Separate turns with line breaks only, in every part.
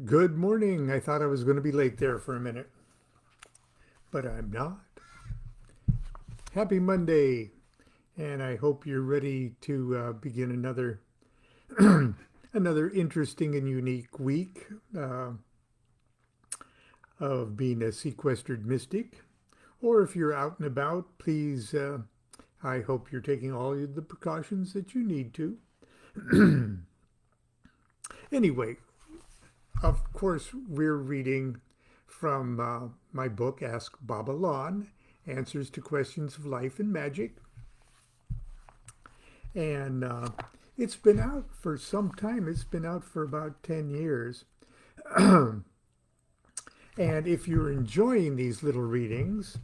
Good morning. I thought I was going to be late there for a minute, but I'm not. Happy Monday, and I hope you're ready to begin another another interesting and unique week uh, of being a sequestered mystic. Or if you're out and about, please. I hope you're taking all the precautions that you need to. Anyway, of course, we're reading from my book, Ask Baba Lon, Answers to Questions of Life and Magic. And it's been out for some time. It's been out for about 10 years. And if you're enjoying these little readings,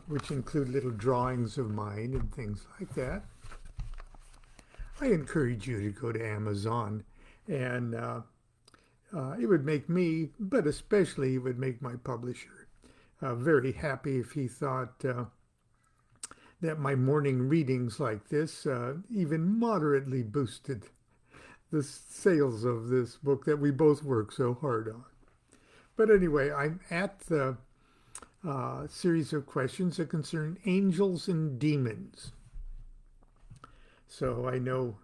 which include little drawings of mine and things like that, I encourage you to go to Amazon and it would make me, but especially it would make my publisher, very happy if he thought that my morning readings like this even moderately boosted the sales of this book that we both work so hard on. But anyway, I'm at the series of questions that concern angels and demons. So I know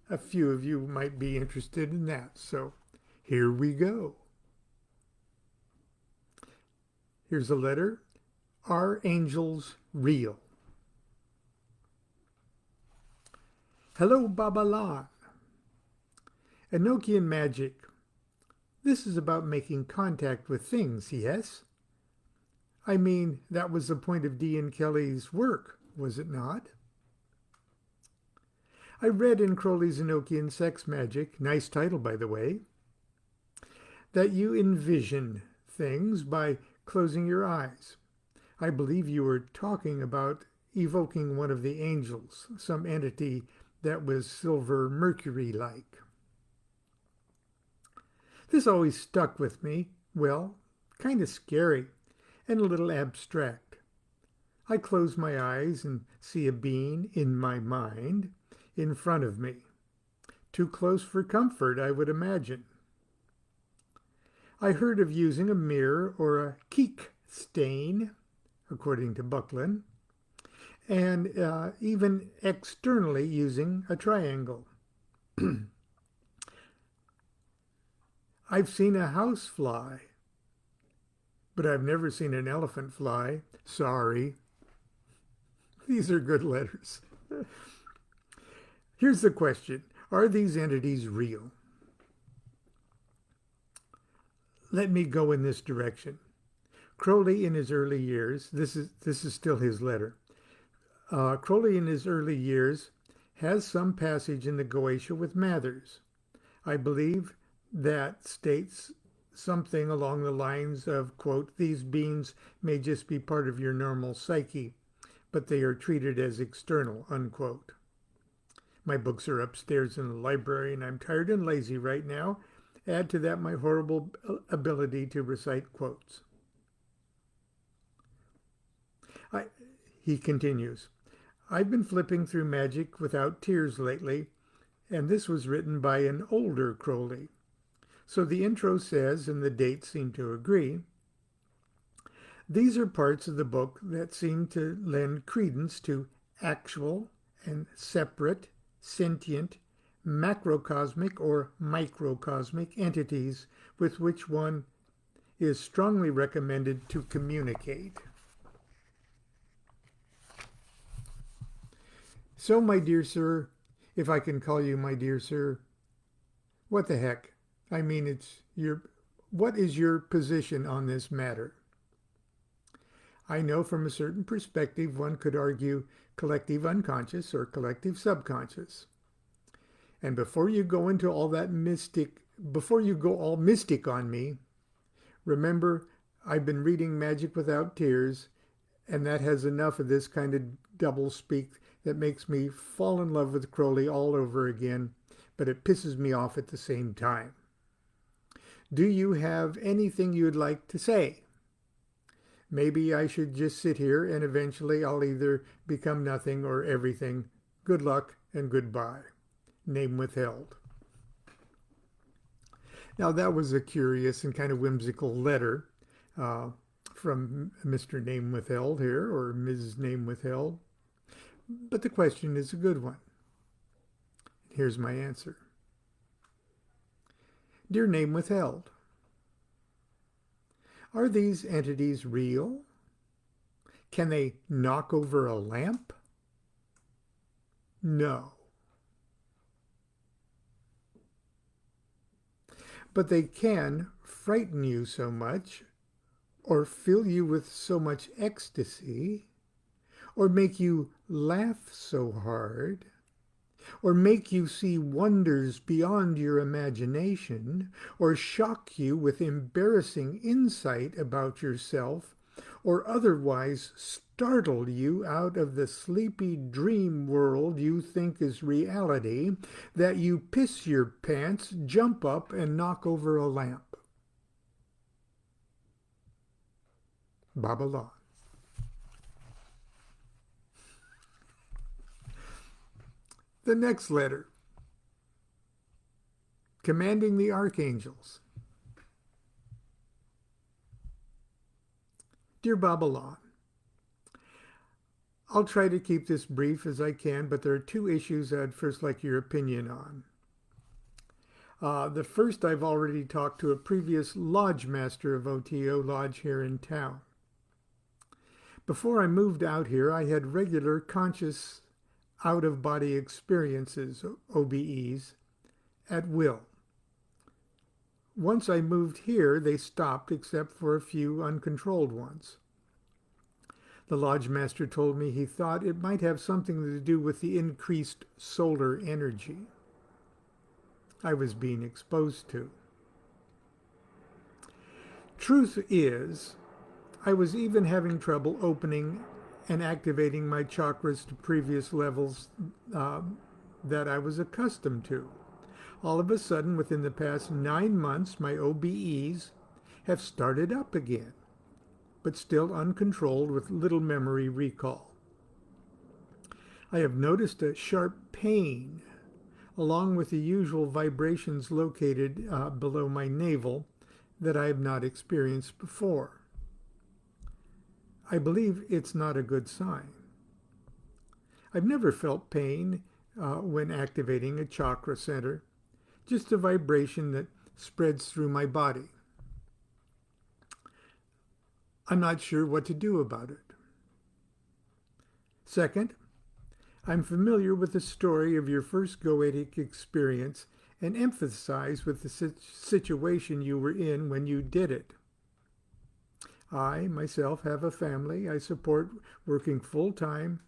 a few of you might be interested in that. So here we go. Here's a letter. Are angels real? Hello, Baba Lan. Enochian magic. This is about making contact with things, yes? I mean, that was the point of D. Kelly's work, was it not? I read in Crowley's Enochian Sex Magic, nice title by the way, that you envision things by closing your eyes. I believe you were talking about evoking one of the angels, some entity that was silver Mercury-like. This always stuck with me, well, kind of scary and a little abstract. I close my eyes and see a being in my mind in front of me. Too close for comfort, I would imagine. I heard of using a mirror or a keek stain, according to Buckland, and even externally using a triangle. I've seen a house fly, but I've never seen an elephant fly. Sorry. These are good letters. Here's the question. Are these entities real? Let me go in this direction. Crowley in his early years, this is still his letter. Crowley in his early years has some passage in the Goetia with Mathers. I believe that states something along the lines of, quote, these beings may just be part of your normal psyche, but they are treated as external, unquote. My books are upstairs in the library, and I'm tired and lazy right now. Add to that my horrible ability to recite quotes. He continues, I've been flipping through Magic Without Tears lately, and this was written by an older Crowley. So the intro says, and the dates seem to agree, these are parts of the book that seem to lend credence to actual and separate, sentient, macrocosmic or microcosmic entities with which one is strongly recommended to communicate. So, my dear sir, if I can call you my dear sir, what the heck? I mean, what is your position on this matter? I know from a certain perspective one could argue collective unconscious or collective subconscious. And before you go into all that before you go all mystic on me, remember I've been reading Magic Without Tears, and that has enough of this kind of double speak that makes me fall in love with Crowley all over again, but it pisses me off at the same time. Do you have anything you'd like to say? Maybe I should just sit here and eventually I'll either become nothing or everything. Good luck and goodbye. Name withheld. Now, that was a curious and kind of whimsical letter uh, from Mr. Name Withheld here, or Ms. Name Withheld. But the question is a good one. Here's my answer. Dear Name Withheld, are these entities real? Can they knock over a lamp? No. But they can frighten you so much, or fill you with so much ecstasy, or make you laugh so hard, or make you see wonders beyond your imagination, or shock you with embarrassing insight about yourself, or otherwise startle you out of the sleepy dream world you think is reality, that you piss your pants, jump up, and knock over a lamp. Baba Lon. The next letter. Commanding the Archangels. Dear Baba Lon, I'll try to keep this brief as I can, but there are two issues I'd first like your opinion on. The first, I've already talked to a previous lodge master of OTO Lodge here in town. Before I moved out here, I had regular conscious out-of-body experiences, OBEs, at will. Once I moved here, they stopped except for a few uncontrolled ones. The lodge master told me he thought it might have something to do with the increased solar energy I was being exposed to. Truth is, I was even having trouble opening and activating my chakras to previous levels that I was accustomed to. All of a sudden, within the past 9 months, my OBEs have started up again, but still uncontrolled with little memory recall. I have noticed a sharp pain, along with the usual vibrations located below my navel that I have not experienced before. I believe it's not a good sign. I've never felt pain when activating a chakra center, just a vibration that spreads through my body. I'm not sure what to do about it. Second, I'm familiar with the story of your first goetic experience and emphasize with the situation you were in when you did it. I, myself, have a family I support working full-time,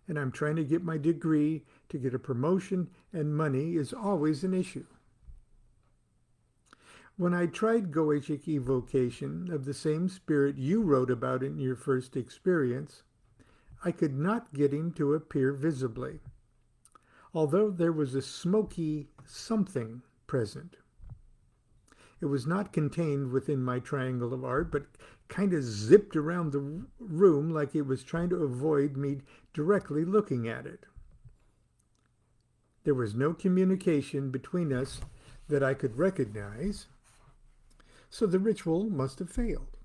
and I'm trying to get my degree. To get a promotion and money is always an issue. When I tried goetic evocation of the same spirit you wrote about in your first experience, I could not get him to appear visibly, although there was a smoky something present. It was not contained within my triangle of art, but kind of zipped around the room like it was trying to avoid me directly looking at it. There was no communication between us that I could recognize, so the ritual must have failed,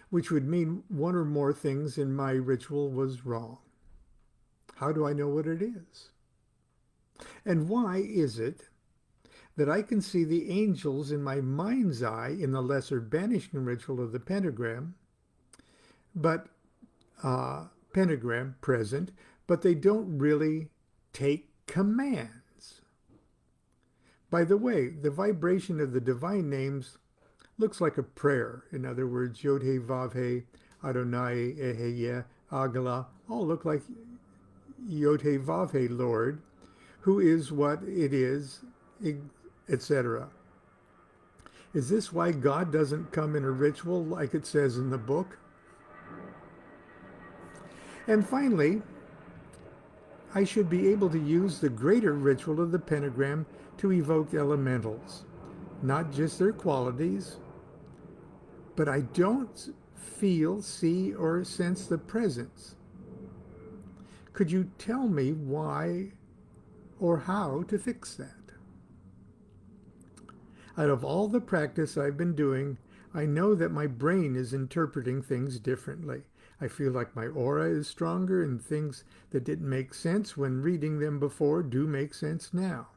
which would mean one or more things in my ritual was wrong. How do I know what it is? And why is it that I can see the angels in my mind's eye in the lesser banishing ritual of the pentagram, pentagram present, but they don't really take commands? By the way, the vibration of the divine names looks like a prayer. In other words, Yod He Vav He, Adonai, Eheye, Agala, all look like Yod He Vav He, Lord, who is what it is, etc. Is this why God doesn't come in a ritual like it says in the book? And finally, I should be able to use the greater ritual of the pentagram to evoke elementals, not just their qualities, but I don't feel, see, or sense the presence. Could you tell me why or how to fix that? Out of all the practice I've been doing, I know that my brain is interpreting things differently. I feel like my aura is stronger and things that didn't make sense when reading them before do make sense now.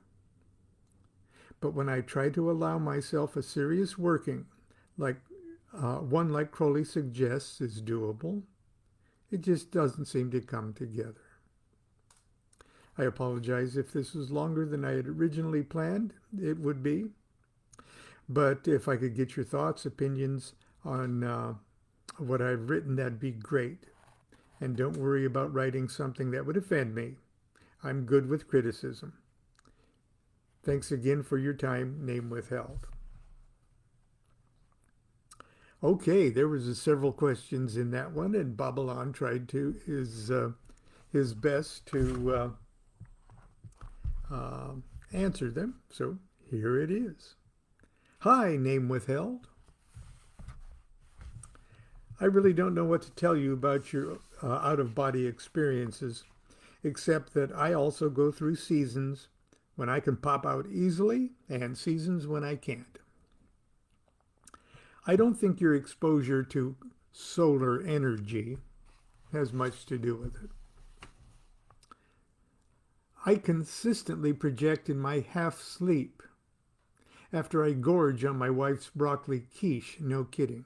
But when I try to allow myself a serious working, like one like Crowley suggests is doable, it just doesn't seem to come together. I apologize if this was longer than I had originally planned. It would be. But if I could get your thoughts, opinions on what I've written, that'd be great. And don't worry about writing something that would offend me. I'm good with criticism. Thanks again for your time. Name withheld. Okay, there was several questions in that one, and Babylon tried to his best to answer them. So here it is. Hi, name withheld. I really don't know what to tell you about your out-of-body experiences, except that I also go through seasons when I can pop out easily and seasons when I can't. I don't think your exposure to solar energy has much to do with it. I consistently project in my half-sleep after I gorge on my wife's broccoli quiche, no kidding.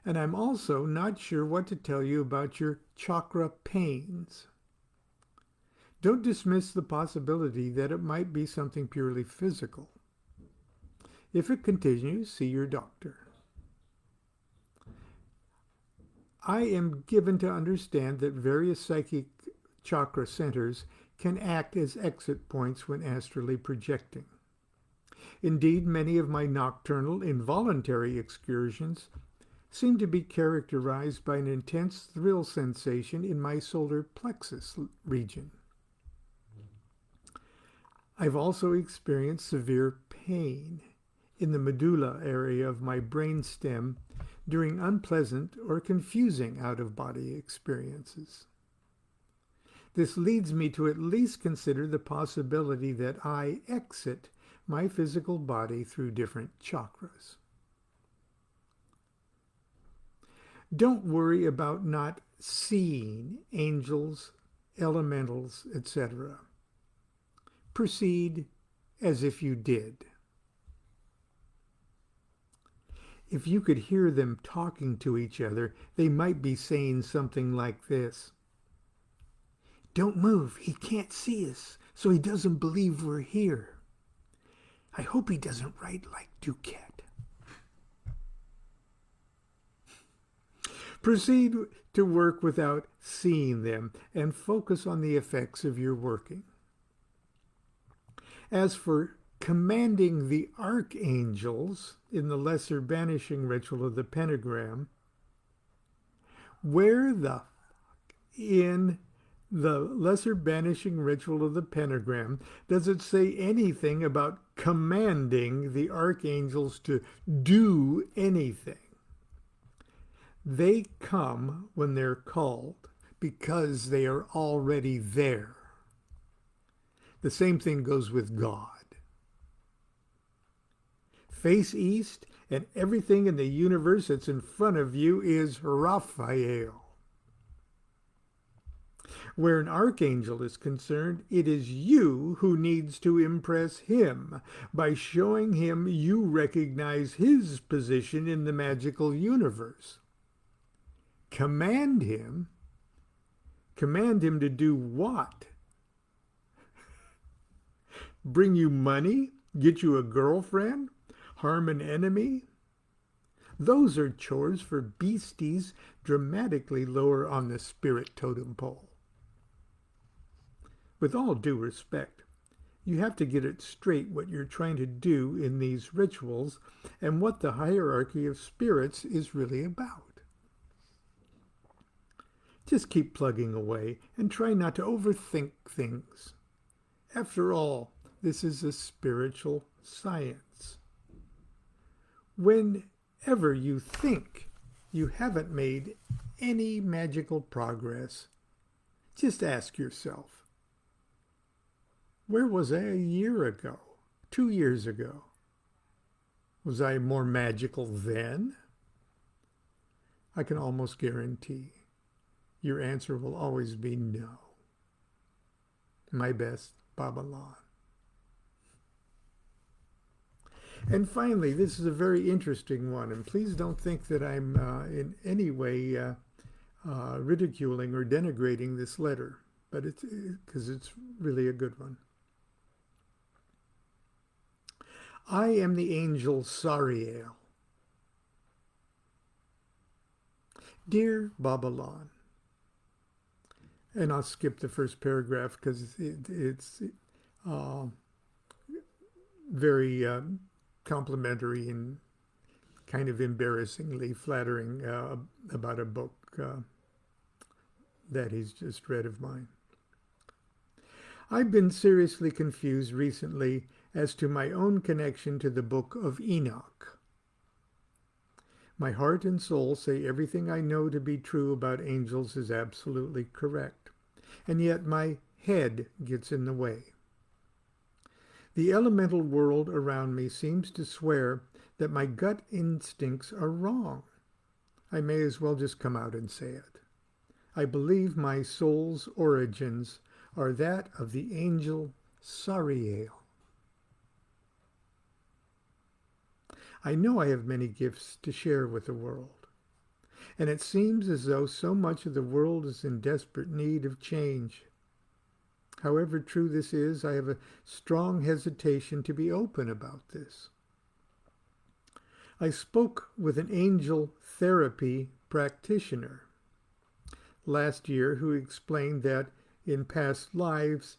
And I'm also not sure what to tell you about your chakra pains. Don't dismiss the possibility that it might be something purely physical. If it continues, see your doctor. I am given to understand that various psychic chakra centers can act as exit points when astrally projecting. Indeed, many of my nocturnal, involuntary excursions seem to be characterized by an intense thrill sensation in my solar plexus region. I've also experienced severe pain in the medulla area of my brainstem during unpleasant or confusing out-of-body experiences. This leads me to at least consider the possibility that I exit my physical body through different chakras. Don't worry about not seeing angels, elementals, etc. Proceed as if you did. If you could hear them talking to each other, they might be saying something like this. Don't move, he can't see us, so he doesn't believe we're here. I hope he doesn't write like DuQuette. Proceed to work without seeing them and focus on the effects of your working. As for commanding the archangels in the lesser banishing ritual of the pentagram, where the in the lesser banishing ritual of the pentagram does it say anything about commanding the archangels to do anything? They come when they're called because they are already there. The same thing goes with God. Face east, and everything in the universe that's in front of you is Raphael. Where an archangel is concerned, it is you who needs to impress him by showing him you recognize his position in the magical universe. Command him. Command him to do what? Bring you money? Get you a girlfriend? Harm an enemy? Those are chores for beasties dramatically lower on the spirit totem pole. With all due respect, you have to get it straight what you're trying to do in these rituals and what the hierarchy of spirits is really about. Just keep plugging away and try not to overthink things. After all, this is a spiritual science. Whenever you think you haven't made any magical progress, just ask yourself, where was I a year ago? 2 years ago. Was I more magical then? I can almost guarantee your answer will always be no. My best, Baba Lon. And finally, this is a very interesting one, and please don't think that I'm in any way ridiculing or denigrating this letter, but it's because it's really a good one. I am the angel Sariel. Dear Baba Lon, and I'll skip the first paragraph because it's very complimentary and kind of embarrassingly flattering about a book that he's just read of mine. I've been seriously confused recently as to my own connection to the book of Enoch. My heart and soul say everything I know to be true about angels is absolutely correct, and yet my head gets in the way. The elemental world around me seems to swear that my gut instincts are wrong. I may as well just come out and say it. I believe my soul's origins are that of the angel Sariel. I know I have many gifts to share with the world, and it seems as though so much of the world is in desperate need of change. However true this is, I have a strong hesitation to be open about this. I spoke with an angel therapy practitioner last year who explained that in past lives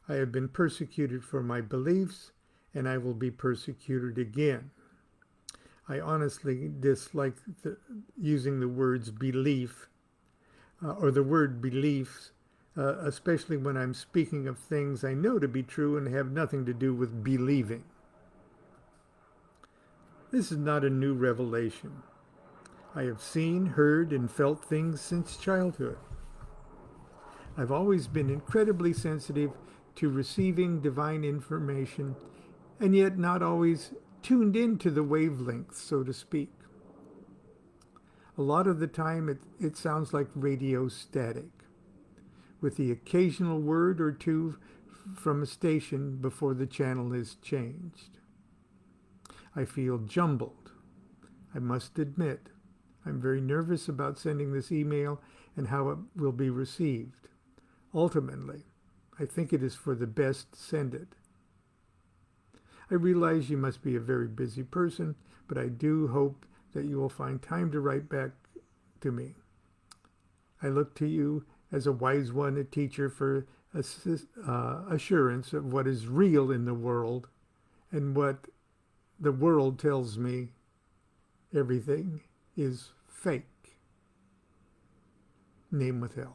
I have been persecuted for my beliefs and I will be persecuted again. I honestly dislike using the words belief or the word beliefs, especially when I'm speaking of things I know to be true and have nothing to do with believing. This is not a new revelation. I have seen, heard, and felt things since childhood. I've always been incredibly sensitive to receiving divine information, and yet not always tuned into the wavelengths, so to speak. A lot of the time it sounds like radio static, with the occasional word or two from a station before the channel is changed. I feel jumbled. I must admit, I'm very nervous about sending this email and how it will be received. Ultimately, I think it is for the best to send it. I realize you must be a very busy person, but I do hope that you will find time to write back to me. I look to you as a wise one, a teacher, for assurance of what is real in the world and what the world tells me everything is fake. Name withheld.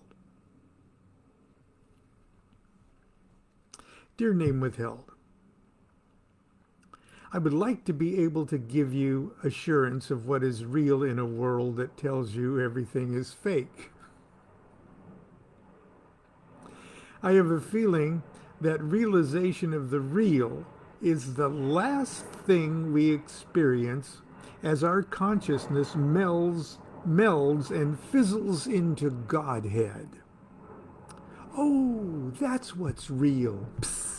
Dear name withheld, I would like to be able to give you assurance of what is real in a world that tells you everything is fake. I have a feeling that realization of the real is the last thing we experience as our consciousness melds and fizzles into Godhead. Oh, that's what's real. Psst.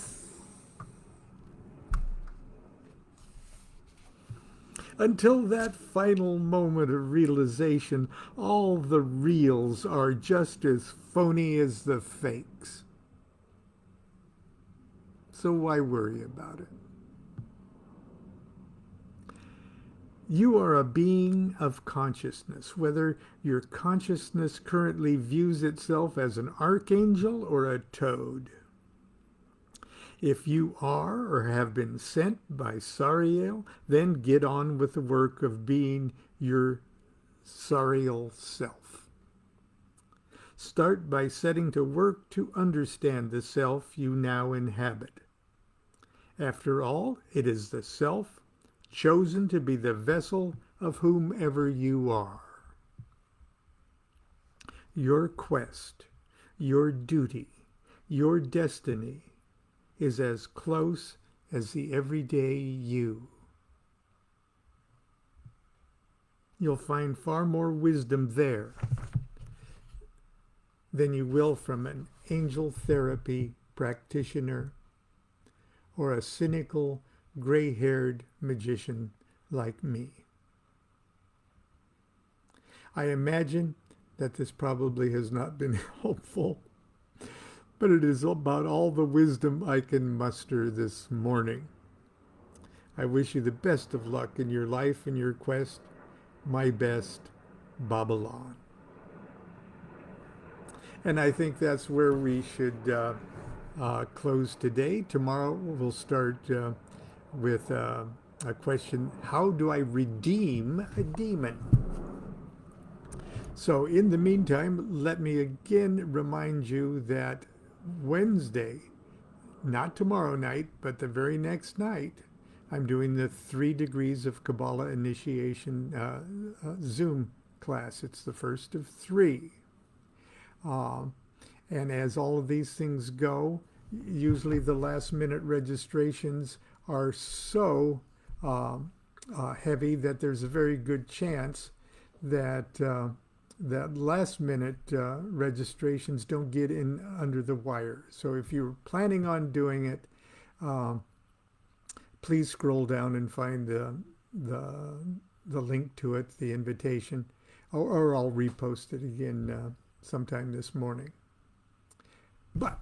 Until that final moment of realization, all the reals are just as phony as the fakes. So why worry about it? You are a being of consciousness, whether your consciousness currently views itself as an archangel or a toad. If you are or have been sent by Sariel, then get on with the work of being your Sariel self. Start by setting to work to understand the self you now inhabit. After all, it is the self chosen to be the vessel of whomever you are. Your quest, your duty, your destiny is as close as the everyday you. You'll find far more wisdom there than you will from an angel therapy practitioner or a cynical, gray-haired magician like me. I imagine that this probably has not been helpful, but it is about all the wisdom I can muster this morning. I wish you the best of luck in your life and your quest. My best, Babylon. And I think that's where we should close today. Tomorrow we'll start with a question: how do I redeem a demon? So in the meantime, let me again remind you that Wednesday, not tomorrow night, but the very next night, I'm doing the 3 Degrees of Kabbalah Initiation Zoom class. It's the first of 3. And as all of these things go, usually the last minute registrations are so heavy that there's a very good chance that that last minute registrations don't get in under the wire. So if you're planning on doing it, please scroll down and find the link to it, the invitation, or I'll repost it again sometime this morning. But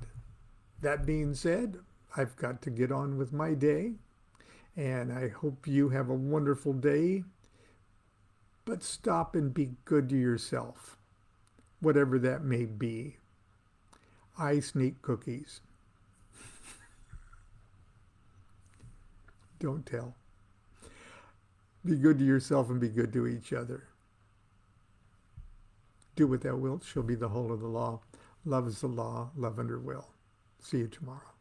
that being said, I've got to get on with my day, and I hope you have a wonderful day. But stop and be good to yourself, whatever that may be. I sneak cookies. Don't tell. Be good to yourself and be good to each other. Do what thou wilt shall be the whole of the law. Love is the law, love under will. See you tomorrow.